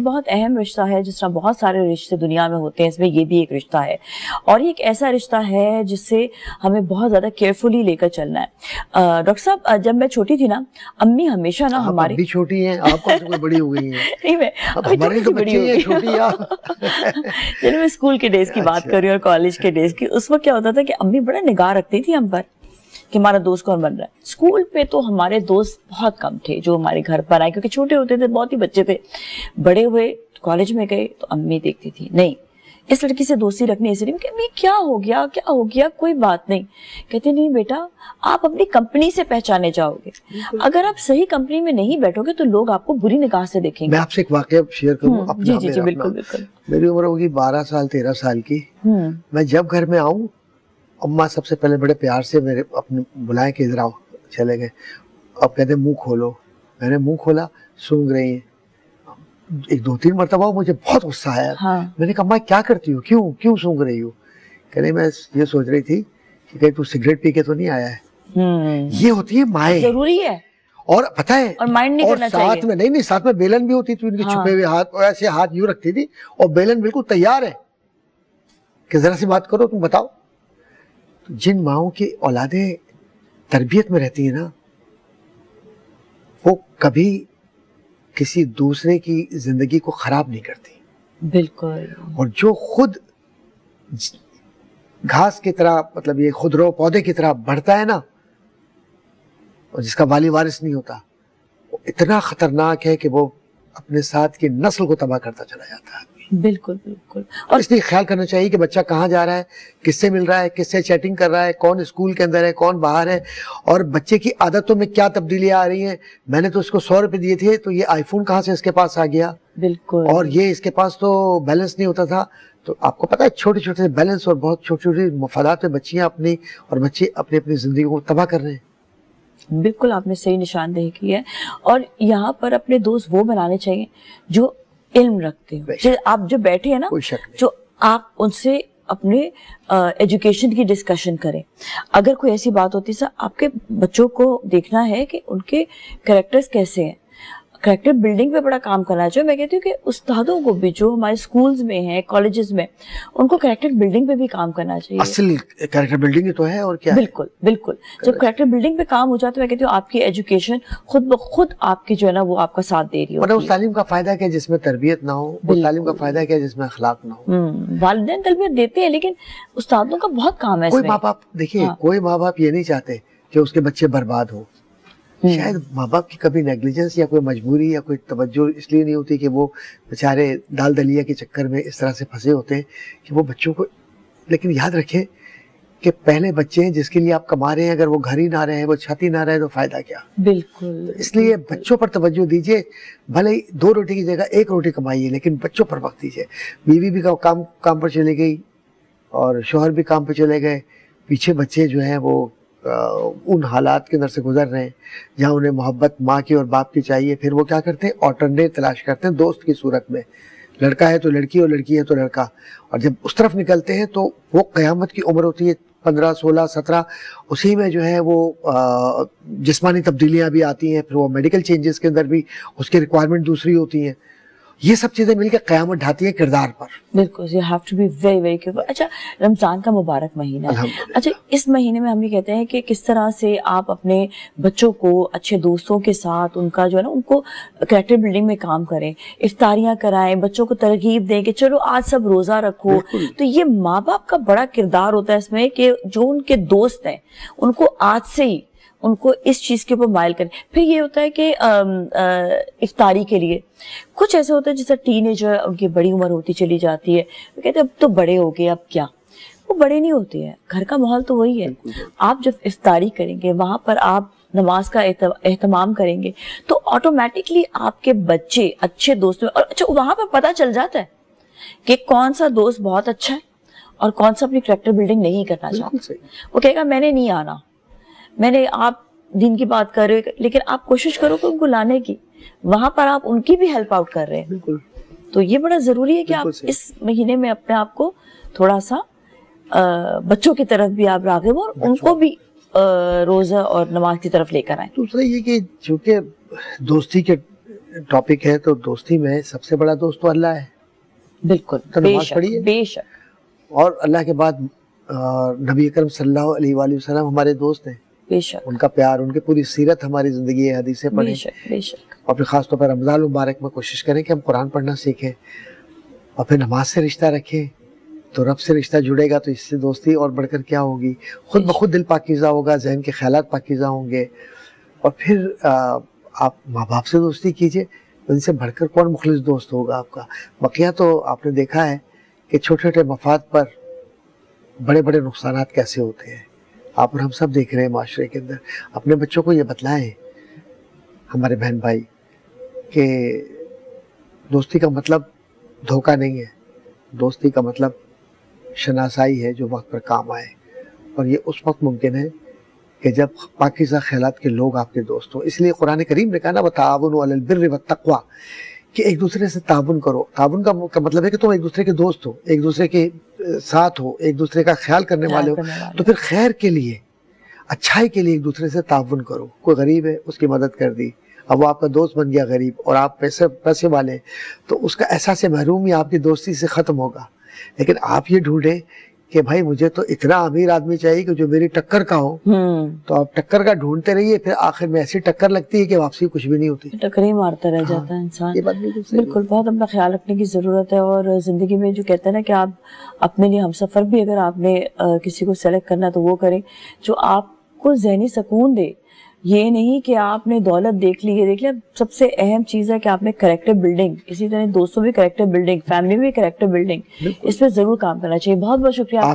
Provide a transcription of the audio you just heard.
بہت اہم رشتہ ہے، جس طرح بہت سارے رشتے دنیا میں ہوتے ہیں، اس میں یہ بھی ایک رشتہ ہے، اور یہ ایک ایسا رشتہ ہے جس سے ہمیں بہت زیادہ کیئرفلی لے کر چلنا ہے۔ ڈاکٹر صاحب جب میں چھوٹی تھی نا، امی ہمیشہ نا ہمارے، آپ بھی چھوٹی ہیں، آپ کو کوئی بڑی ہو گئی ہیں؟ نہیں میں ہماری تو بچی ہیں چھوٹی آپ۔ چلو میں اسکول کے ڈیز کی بات کر رہی ہوں اور کالج کے ڈیز کی، اس وقت کیا ہوتا تھا کہ امی بڑا نگاہ رکھتی تھی ہم پر کہ ہمارا دوست کون بن رہا ہے۔ اسکول پہ تو ہمارے دوست بہت کم تھے جو ہمارے گھر پر آئے، کیونکہ چھوٹے ہوتے تھے، بہت ہی بچے تھے۔ بڑے ہوئے کالج میں گئے تو امی دیکھتی تھی نہیں اس لڑکی سے دوستی رکھنی، اس لیے کہ امی کیا ہو گیا کوئی بات نہیں، کہتے نہیں بیٹا آپ اپنی کمپنی سے پہچانے جاؤ گے، اگر آپ صحیح کمپنی میں نہیں بیٹھو گے تو لوگ آپ کو بری نگاہ سے دیکھیں گے۔ میں آپ سے ایک واقعہ شیئر کروں اپنا؟ جی بالکل بالکل۔ میری عمر ہوگی 12 سال 13 سال کی، میں جب گھر میں آؤں اماں سب سے پہلے بڑے پیار سے میرے اپنے بلائیں کہ ادھر آؤ، چلے گئے، اب کہتے ہیں منہ کھولو، میں نے منہ کھولا، سونگ رہی ہیں، ایک 2-3 مرتبہ مجھے بہت غصہ آیا، میں نے کہا اماں کیا کرتی ہو، کیوں سونگ رہی ہو؟ کہ نہیں میں یہ سوچ رہی تھی کہ کہیں تو سگریٹ پی کے تو نہیں آیا ہے۔ یہ ہوتی ہے مائیں، ضروری ہے، اور پتہ ہے اور مائنڈ نہیں کرنا چاہیے، ساتھ میں نہیں ساتھ میں بیلن بھی ہوتی تھی ان کے چھپے ہوئے ہاتھ، ایسے ہاتھ یوں رکھتی تھی اور بیلن بالکل تیار ہے کہ ذرا سی بات کرو تم بتاؤ۔ جن ماؤں کی اولادیں تربیت میں رہتی ہیں نا، وہ کبھی کسی دوسرے کی زندگی کو خراب نہیں کرتی، بالکل، اور جو خود گھاس کی طرح، مطلب یہ خودرو پودے کی طرح بڑھتا ہے نا، اور جس کا والی وارث نہیں ہوتا، وہ اتنا خطرناک ہے کہ وہ اپنے ساتھ کی نسل کو تباہ کرتا چلا جاتا ہے۔ بالکل بالکل، اور اس لیے خیال کرنا چاہیے کہ بچہ کہاں جا رہا ہے، کس سے مل رہا ہے، کس سے چیٹنگ کر رہا ہے، کون اسکول کے اندر ہے، کون باہر ہے، اور بچے کی عادتوں میں کیا تبدیلیاں آ رہی ہیں۔ میں نے تو اس کو 100 روپے دیے تھے تو یہ آئی فون کہاں سے اس کے پاس آ گیا، بالکل، اور یہ اس کے پاس تو بیلنس نہیں ہوتا تھا۔ تو آپ کو پتا ہے چھوٹے چھوٹے بیلنس اور بہت چھوٹی چھوٹی مفادات میں بچیاں اپنی اور بچے اپنی زندگی کو تباہ کر رہے ہیں۔ بالکل آپ نے صحیح نشاندہی کی ہے، اور یہاں پر اپنے دوست وہ بنانے چاہیے جو علم رکھتے ہو، آپ جو بیٹھے ہیں نا، جو آپ ان سے اپنے ایجوکیشن کی ڈسکشن کریں۔ اگر کوئی ایسی بات ہوتی ہے، آپ کے بچوں کو دیکھنا ہے کہ ان کے کریکٹرز کیسے ہیں، کریکٹر بلڈنگ پہ بڑا کام کرنا چاہیے۔ میں کہتی ہوں کہ استادوں کو بھی جو ہمارے سکولز میں ہیں، کالجز میں، ان کو کریکٹر بلڈنگ پہ بھی کام کرنا چاہیے۔ اصل کریکٹر بلڈنگ تو ہے، اور کیا ہے؟ بالکل بالکل، جب کریکٹر بلڈنگ پہ کام ہو جاتا ہے، میں کہتی ہوں آپ کی ایجوکیشن خود بخود آپ کی جو ہے نا وہ آپ کا ساتھ دے رہی ہوتی ہے۔ اس تعلیم کا فائدہ کیا جس میں تربیت نہ ہو، اس تعلیم کا فائدہ کیا جس میں اخلاق نہ ہو۔ والدین تربیت دیتے ہیں لیکن استادوں کا بہت کام ہے اس میں۔ کوئی ماں باپ دیکھیے، کوئی ماں باپ یہ نہیں چاہتے کہ اس کے بچے برباد ہوں۔ شاید ماں باپ کی کبھی نیگلیجنس یا کوئی مجبوری یا کوئی توجہ اس لیے نہیں ہوتی کہ وہ بیچارے دال دلیا کے چکر میں اس طرح سے پھنسے ہوتے ہیں کہ وہ بچوں کو، لیکن یاد رکھیں کہ پہلے بچے ہیں جس کے لیے آپ کما رہے ہیں، اگر وہ گھر ہی نہ رہے، وہ چھت ہی نہ رہے تو فائدہ کیا؟ بالکل، اس لیے بچوں پر توجہ دیجئے، بھلے 2 روٹی کی جگہ 1 روٹی کمائیے، لیکن بچوں پر وقت دیجئے۔ بیوی بھی کام پر چلے گئی اور شوہر بھی کام پہ چلے گئے، پیچھے بچے جو ہیں وہ ان حالات کے اندر سے گزر رہے ہیں جہاں انہیں محبت ماں کی اور باپ کی چاہیے۔ پھر وہ کیا کرتے ہیں، آلٹرنیٹ تلاش کرتے ہیں دوست کی صورت میں، لڑکا ہے تو لڑکی اور لڑکی ہے تو لڑکا، اور جب اس طرف نکلتے ہیں تو وہ قیامت کی عمر ہوتی ہے 15 16 17، اسی میں جو ہے وہ جسمانی تبدیلیاں بھی آتی ہیں، پھر وہ میڈیکل چینجز کے اندر بھی اس کی ریکوائرمنٹ دوسری ہوتی ہیں۔ یہ سب چیزیں مل کے قیامت ڈھاتی ہیں کردار پر۔ بالکل، you have to be very very careful۔ اچھا، رمضان کا مبارک مہینہ ہے، اچھا اس مہینے میں ہم یہ کہتے ہیں کہ کس طرح سے آپ اپنے بچوں کو اچھے دوستوں کے ساتھ ان کا جو ہے نا ان کو کریکٹر بلڈنگ میں کام کریں، افطاریاں کرائیں، بچوں کو ترغیب دیں کہ چلو آج سب روزہ رکھو۔ تو یہ ماں باپ کا بڑا کردار ہوتا ہے اس میں کہ جو ان کے دوست ہیں ان کو آج سے ہی ان کو اس چیز کے اوپر مائل کریں۔ پھر یہ ہوتا ہے کہ افطاری کے لیے کچھ ایسے ہوتا ہے جیسے ٹین ایجر، ان کی بڑی عمر ہوتی چلی جاتی ہے، وہ کہتے ہیں اب تو بڑے ہو گئے، اب کیا، وہ بڑے نہیں ہوتے ہیں، گھر کا ماحول تو وہی ہے۔ آپ جب افطاری کریں گے وہاں پر آپ نماز کا اہتمام کریں گے تو آٹومیٹکلی آپ کے بچے اچھے دوست میں، اور اچھا وہاں پر پتہ چل جاتا ہے کہ کون سا دوست بہت اچھا ہے اور کون سا اپنی کریکٹر بلڈنگ نہیں کرنا چاہتا۔ وہ کہے گا میں نے نہیں آنا، آپ دین کی بات کر رہے ہو لیکن آپ کوشش کرو کہ ان کو لانے کی، وہاں پر آپ ان کی بھی ہیلپ آؤٹ کر رہے ہیں۔ تو یہ بڑا ضروری ہے کہ آپ اس مہینے میں اپنے آپ کو تھوڑا سا بچوں کی طرف بھی آپ راغب اور ان کو بھی روزہ اور نماز کی طرف لے کر آئیں۔ دوسرا یہ کہ چونکہ دوستی کے ٹاپک ہے تو دوستی میں سب سے بڑا دوست تو اللہ ہے. بالکل, تو بے نماز شک, پڑھیے, بے شک, اور اللہ کے بعد نبی اکرم صلی اللہ علیہ وآلہ وسلم ہمارے دوست ہیں. بے شک, ان کا پیار, ان کی پوری سیرت ہماری زندگی ہے, حدیثیں بے پڑھیں. شک, بے شک, اور پھر خاص طور پر رمضان المبارک میں کوشش کریں کہ ہم قرآن پڑھنا سیکھیں, اور پھر نماز سے رشتہ رکھیں, تو رب سے رشتہ جڑے گا تو اس سے دوستی اور بڑھ کر کیا ہوگی, خود بخود دل پاکیزہ ہوگا, ذہن کے خیالات پاکیزہ ہوں گے. اور پھر آپ ماں باپ سے دوستی کیجئے, ان سے بڑھ کر کون مخلص دوست ہوگا آپ کا. بقیہ تو آپ نے دیکھا ہے کہ چھوٹے چھوٹے مفاد پر بڑے بڑے نقصانات کیسے ہوتے ہیں, آپ اور ہم سب دیکھ رہے ہیں معاشرے کے اندر. اپنے بچوں کو یہ بتلائیں ہمارے بہن بھائی کہ دوستی کا مطلب دھوکہ نہیں ہے, دوستی کا مطلب شناسائی ہے جو وقت پر کام آئے, اور یہ اس وقت ممکن ہے کہ جب پاکیزہ خیالات کے لوگ آپ کے دوست ہوں. اس لیے قرآن کریم نے کہا نا وَتَعَاوَنُوا عَلَى الْبِرِّ وَالتَّقْوَىٰ, کہ ایک دوسرے سے تعاون کرو. تعاون کا مطلب ہے کہ تم ایک دوسرے کے دوست ہو, ایک دوسرے کے ساتھ ہو, ایک دوسرے کا خیال کرنے والے ہو, تو پھر خیر کے لیے, اچھائی کے لیے ایک دوسرے سے تعاون کرو. کوئی غریب ہے, اس کی مدد کر دی, اب وہ آپ کا دوست بن گیا غریب, اور آپ پیسے والے, تو اس کا احساس محرومی آپ کی دوستی سے ختم ہوگا. لیکن آپ یہ ڈھونڈیں کہ بھائی مجھے تو اتنا امیر آدمی چاہیے کہ جو میری ٹکر کا ہو, تو آپ ٹکر کا ڈھونڈتے رہیے, پھر آخر میں ایسی ٹکر لگتی ہے کہ واپسی کچھ بھی نہیں ہوتی, ٹکری مارتا رہ جاتا ہے انسان. یہ بات بالکل, بہت اپنا خیال رکھنے کی ضرورت ہے. اور زندگی میں جو کہتے ہیں نا کہ آپ اپنے لیے ہمسفر بھی اگر آپ نے کسی کو سلیکٹ کرنا تو وہ کریں جو آپ کو ذہنی سکون دے. یہ نہیں کہ آپ نے دولت دیکھ لی, سب سے اہم چیز ہے کہ آپ نے کریکٹر بلڈنگ, اسی طرح دوستوں بھی کریکٹر بلڈنگ, فیملی بھی کریکٹر بلڈنگ, اس پہ ضرور کام کرنا چاہیے. بہت بہت شکریہ آپ کا.